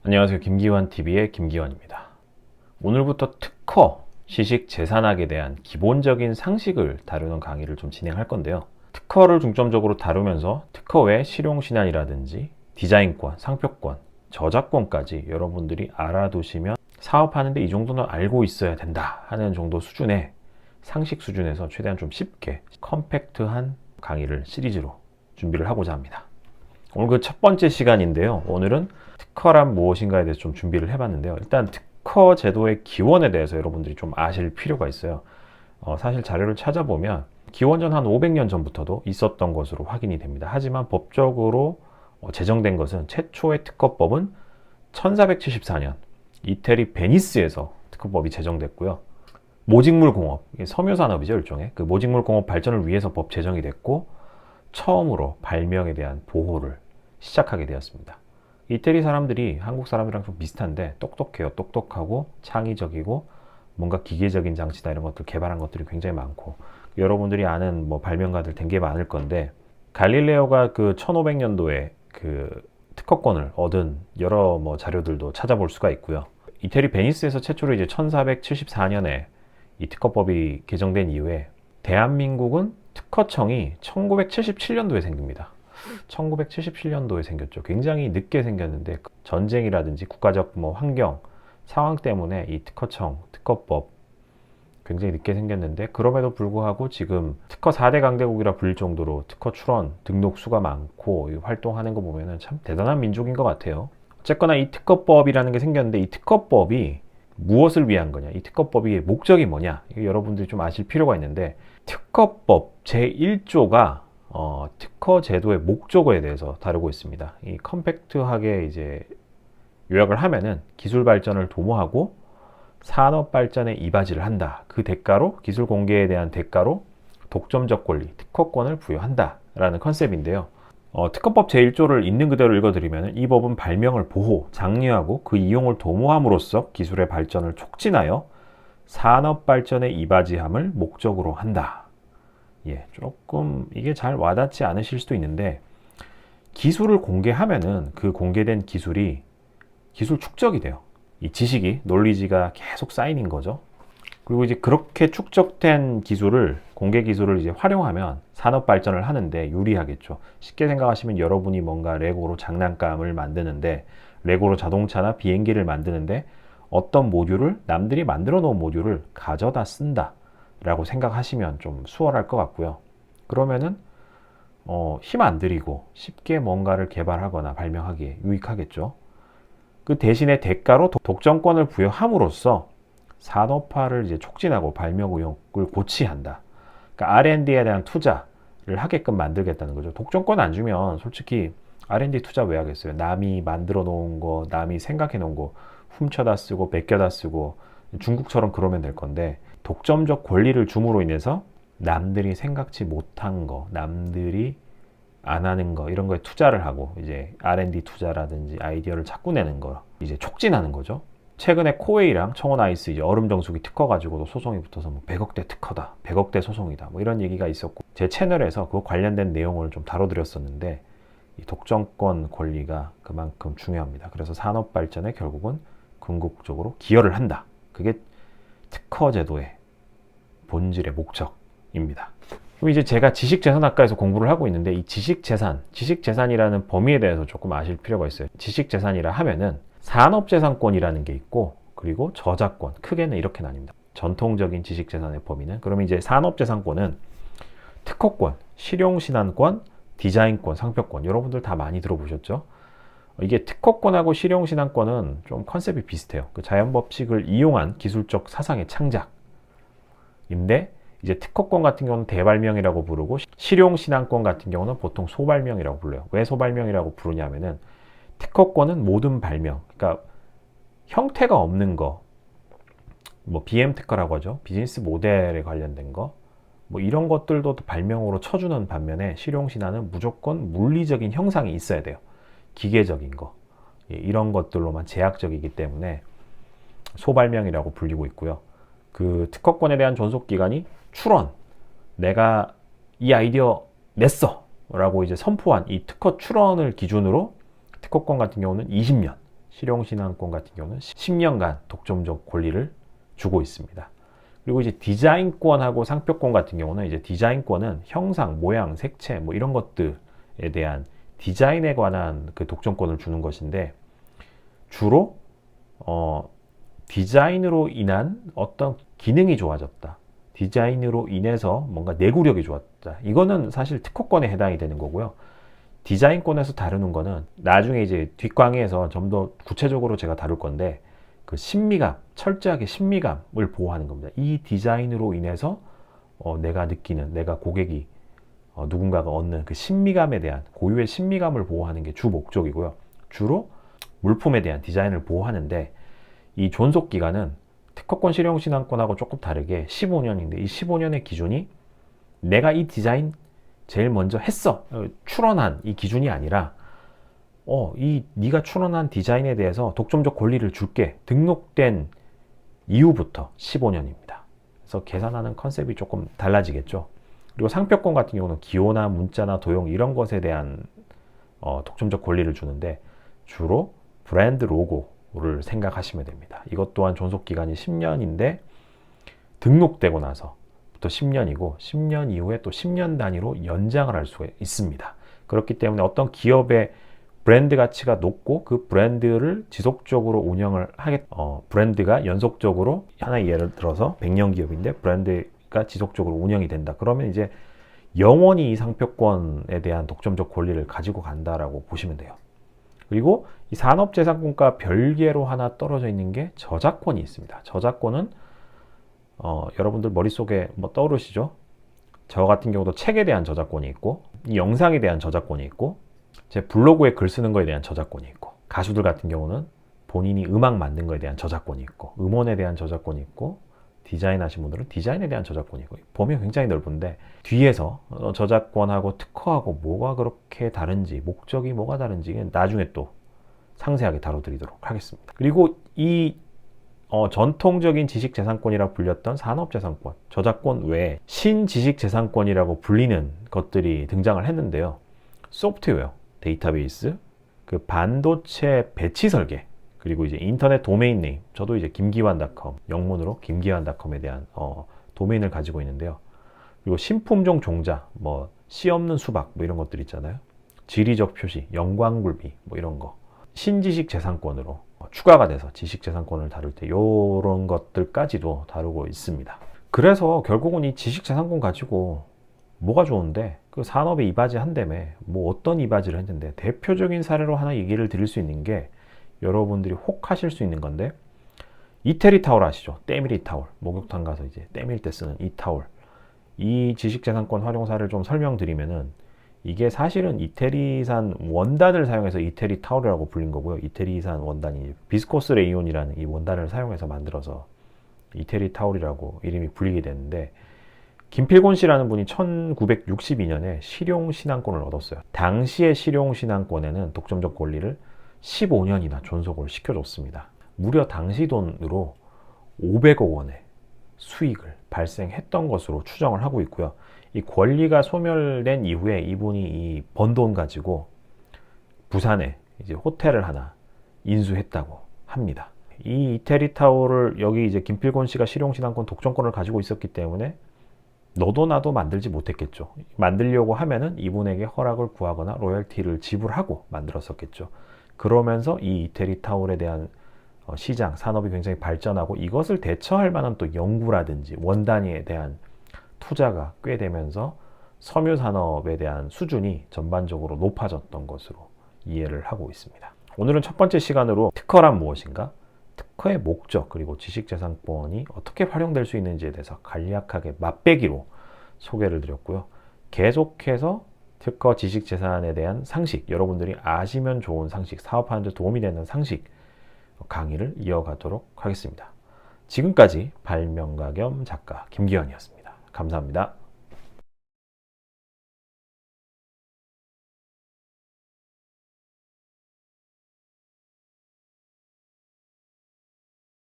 안녕하세요. 김기환TV의 김기환입니다. 오늘부터 특허, 지식재산학에 대한 기본적인 상식을 다루는 강의를 좀 진행할 건데요. 특허를 중점적으로 다루면서 특허 외 실용신안이라든지 디자인권, 상표권, 저작권까지 여러분들이 알아두시면 사업하는데 이 정도는 알고 있어야 된다 하는 정도 수준의 상식 수준에서 최대한 좀 쉽게 컴팩트한 강의를 시리즈로 준비를 하고자 합니다. 오늘 그 첫 번째 시간인데요. 오늘은 특허란 무엇인가에 대해서 좀 준비를 해봤는데요. 일단 특허 제도의 기원에 대해서 여러분들이 좀 아실 필요가 있어요. 사실 자료를 찾아보면 기원전 한 500년 전부터도 있었던 것으로 확인이 됩니다. 하지만 법적으로 제정된 것은 최초의 특허법은 1474년 이태리 베니스에서 특허법이 제정됐고요. 모직물 공업, 섬유산업이죠, 일종의. 그 모직물 공업 발전을 위해서 법 제정이 됐고 처음으로 발명에 대한 보호를 시작하게 되었습니다. 이태리 사람들이 한국 사람이랑 좀 비슷한데 똑똑해요. 똑똑하고 창의적이고 뭔가 기계적인 장치나 이런 것들 개발한 것들이 굉장히 많고, 여러분들이 아는 뭐 발명가들 된 게 많을 건데, 갈릴레오가 그 1500년도에 그 특허권을 얻은 여러 뭐 자료들도 찾아볼 수가 있고요. 이태리 베니스에서 최초로 이제 1474년에 이 특허법이 개정된 이후에 대한민국은 특허청이 1977년도에 생깁니다. 1977년도에 생겼죠. 굉장히 늦게 생겼는데 전쟁이라든지 국가적 뭐 환경 상황 때문에 이 특허청, 특허법 굉장히 늦게 생겼는데, 그럼에도 불구하고 지금 특허 4대 강대국이라 불릴 정도로 특허 출원 등록 수가 많고 활동하는 거 보면은 참 대단한 민족인 것 같아요. 어쨌거나 이 특허법이라는 게 생겼는데, 이 특허법이 무엇을 위한 거냐, 이 특허법의 목적이 뭐냐, 이거 여러분들이 좀 아실 필요가 있는데, 특허법 제1조가 특허 제도의 목적어에 대해서 다루고 있습니다. 이 컴팩트하게 이제 요약을 하면은 기술 발전을 도모하고 산업 발전에 이바지를 한다. 그 대가로 기술 공개에 대한 대가로 독점적 권리, 특허권을 부여한다 라는 컨셉인데요. 특허법 제1조를 있는 그대로 읽어드리면, 이 법은 발명을 보호, 장려하고 그 이용을 도모함으로써 기술의 발전을 촉진하여 산업 발전에 이바지함을 목적으로 한다. 조금 이게 잘 와닿지 않으실 수도 있는데, 기술을 공개하면은 그 공개된 기술이 기술 축적이 돼요. 이 지식이, 논리지가 계속 쌓이는 거죠. 그리고 이제 그렇게 축적된 기술을, 공개 기술을 이제 활용하면 산업 발전을 하는데 유리하겠죠. 쉽게 생각하시면 여러분이 뭔가 레고로 장난감을 만드는데, 레고로 자동차나 비행기를 만드는데 어떤 모듈을, 남들이 만들어 놓은 모듈을 가져다 쓴다 라고 생각하시면 좀 수월할 것 같고요. 그러면은 힘 안 들이고 쉽게 뭔가를 개발하거나 발명하기에 유익하겠죠. 그 대신에 대가로 독점권을 부여함으로써 산업화를 이제 촉진하고 발명 의욕을 고취한다. 그러니까 R&D에 대한 투자를 하게끔 만들겠다는 거죠. 독점권 안 주면 솔직히 R&D 투자 왜 하겠어요? 남이 만들어 놓은 거, 남이 생각해 놓은 거 훔쳐다 쓰고 베껴다 쓰고 중국처럼 그러면 될 건데, 독점적 권리를 줌으로 인해서 남들이 생각지 못한 거, 남들이 안 하는 거, 이런 거에 투자를 하고 이제 R&D 투자라든지 아이디어를 자꾸 내는 거 이제 촉진하는 거죠. 최근에 코웨이랑 청원 아이스 이제 얼음 정수기 특허 가지고도 소송이 붙어서 뭐 100억대 특허다, 100억대 소송이다, 뭐 이런 얘기가 있었고, 제 채널에서 그 관련된 내용을 좀 다뤄드렸었는데, 이 독점권 권리가 그만큼 중요합니다. 그래서 산업 발전에 결국은 궁극적으로 기여를 한다. 그게 특허 제도의 본질의 목적입니다. 그럼 이제 제가 지식재산학과에서 공부를 하고 있는데, 이 지식재산이라는 범위에 대해서 조금 아실 필요가 있어요. 지식재산이라 하면은 산업재산권이라는 게 있고, 그리고 저작권, 크게는 이렇게 나뉩니다. 전통적인 지식재산의 범위는, 그러면 이제 산업재산권은 특허권, 실용신안권, 디자인권, 상표권, 여러분들 다 많이 들어보셨죠? 이게 특허권하고 실용신안권은 좀 컨셉이 비슷해요. 그 자연법칙을 이용한 기술적 사상의 창작인데, 이제 특허권 같은 경우는 대발명이라고 부르고, 실용신안권 같은 경우는 보통 소발명이라고 불러요. 왜 소발명이라고 부르냐면은, 특허권은 모든 발명, 그러니까 형태가 없는 거, 뭐 BM 특허라고 하죠. 비즈니스 모델에 관련된 거, 뭐 이런 것들도 발명으로 쳐주는 반면에, 실용신안은 무조건 물리적인 형상이 있어야 돼요. 기계적인 거, 이런 것들로만 제약적이기 때문에 소발명이라고 불리고 있고요. 그 특허권에 대한 존속기간이 출원, 내가 이 아이디어 냈어 라고 이제 선포한 이 특허 출원을 기준으로 특허권 같은 경우는 20년, 실용신한권 같은 경우는 10년간 독점적 권리를 주고 있습니다. 그리고 이제 디자인권하고 상표권 같은 경우는 이제 디자인권은 형상, 모양, 색채 뭐 이런 것들에 대한 디자인에 관한 그 독점권을 주는 것인데 주로 디자인으로 인한 어떤 기능이 좋아졌다. 디자인으로 인해서 뭔가 내구력이 좋았다. 이거는 사실 특허권에 해당이 되는 거고요. 디자인권에서 다루는 거는 나중에 이제 뒷강의에서 좀 더 구체적으로 제가 다룰 건데 그 신미감, 철저하게 신미감을 보호하는 겁니다. 이 디자인으로 인해서 내가 느끼는, 내가 고객이 누군가가 얻는 그 신미감에 대한 고유의 신미감을 보호하는 게 주 목적이고요. 주로 물품에 대한 디자인을 보호하는데 이 존속 기간은 특허권 실용신한권하고 조금 다르게 15년인데 이 15년의 기준이 내가 이 디자인 제일 먼저 했어, 출원한 이 기준이 아니라 네가 출원한 디자인에 대해서 독점적 권리를 줄게 등록된 이후부터 15년입니다. 그래서 계산하는 컨셉이 조금 달라지겠죠. 그리고 상표권 같은 경우는 기호나 문자나 도형 이런 것에 대한 독점적 권리를 주는데 주로 브랜드 로고를 생각하시면 됩니다. 이것 또한 존속기간이 10년인데 등록되고 나서부터 10년이고 10년 이후에 또 10년 단위로 연장을 할 수가 있습니다. 그렇기 때문에 어떤 기업의 브랜드 가치가 높고 그 브랜드를 지속적으로 운영을 브랜드가 연속적으로 하나의 예를 들어서 100년 기업인데 브랜드가 지속적으로 운영이 된다. 그러면 이제 영원히 이 상표권에 대한 독점적 권리를 가지고 간다라고 보시면 돼요. 그리고 이 산업재산권과 별개로 하나 떨어져 있는 게 저작권이 있습니다. 저작권은 여러분들 머릿속에 뭐 떠오르시죠? 저 같은 경우도 책에 대한 저작권이 있고 이 영상에 대한 저작권이 있고 제 블로그에 글 쓰는 거에 대한 저작권이 있고 가수들 같은 경우는 본인이 음악 만든 거에 대한 저작권이 있고 음원에 대한 저작권이 있고 디자인 하신 분들은 디자인에 대한 저작권이 있고 범위가 굉장히 넓은데 뒤에서 저작권하고 특허하고 뭐가 그렇게 다른지 목적이 뭐가 다른지 나중에 또 상세하게 다뤄드리도록 하겠습니다. 그리고 이 전통적인 지식재산권이라고 불렸던 산업재산권, 저작권 외에 신지식재산권이라고 불리는 것들이 등장을 했는데요. 소프트웨어, 데이터베이스, 그 반도체 배치 설계, 그리고 이제 인터넷 도메인 네임, 저도 이제 김기환닷컴, 영문으로 김기환닷컴에 대한 도메인을 가지고 있는데요. 그리고 신품종 종자, 뭐 씨 없는 수박, 뭐 이런 것들 있잖아요. 지리적 표시, 영광굴비, 뭐 이런 거. 신지식재산권으로 추가가 돼서 지식재산권을 다룰 때 이런 것들까지도 다루고 있습니다. 그래서 결국은 이 지식재산권 가지고 뭐가 좋은데 그 산업에 이바지 한다며 뭐 어떤 이바지를 했는데 대표적인 사례로 하나 얘기를 드릴 수 있는 게 여러분들이 혹 하실 수 있는 건데 이태리 타월 아시죠? 때밀이 타월, 목욕탕 가서 이제 때밀 때 쓰는 이 타월. 이 지식재산권 활용사를 좀 설명드리면은 이게 사실은 이태리산 원단을 사용해서 이태리 타월이라고 불린 거고요. 이태리산 원단이 비스코스 레이온이라는 이 원단을 사용해서 만들어서 이태리 타월이라고 이름이 불리게 됐는데 김필곤 씨라는 분이 1962년에 실용신한권을 얻었어요. 당시의 실용신한권에는 독점적 권리를 15년이나 존속을 시켜줬습니다. 무려 당시 돈으로 500억 원의 수익을 발생했던 것으로 추정을 하고 있고요. 이 권리가 소멸된 이후에 이분이 이 번 돈 가지고 부산에 이제 호텔을 하나 인수했다고 합니다. 이 이태리 타월을 여기 이제 김필곤 씨가 실용신한권 독점권을 가지고 있었기 때문에 너도 나도 만들지 못했겠죠. 만들려고 하면은 이분에게 허락을 구하거나 로열티를 지불하고 만들었었겠죠. 그러면서 이 이태리 타월에 대한 시장, 산업이 굉장히 발전하고 이것을 대처할 만한 또 연구라든지 원단에 대한 투자가 꽤 되면서 섬유 산업에 대한 수준이 전반적으로 높아졌던 것으로 이해를 하고 있습니다. 오늘은 첫 번째 시간으로 특허란 무엇인가? 특허의 목적 그리고 지식재산권이 어떻게 활용될 수 있는지에 대해서 간략하게 맛배기로 소개를 드렸고요. 계속해서 특허 지식재산에 대한 상식, 여러분들이 아시면 좋은 상식, 사업하는 데 도움이 되는 상식 강의를 이어가도록 하겠습니다. 지금까지 발명가 겸 작가 김기환이었습니다. 감사합니다.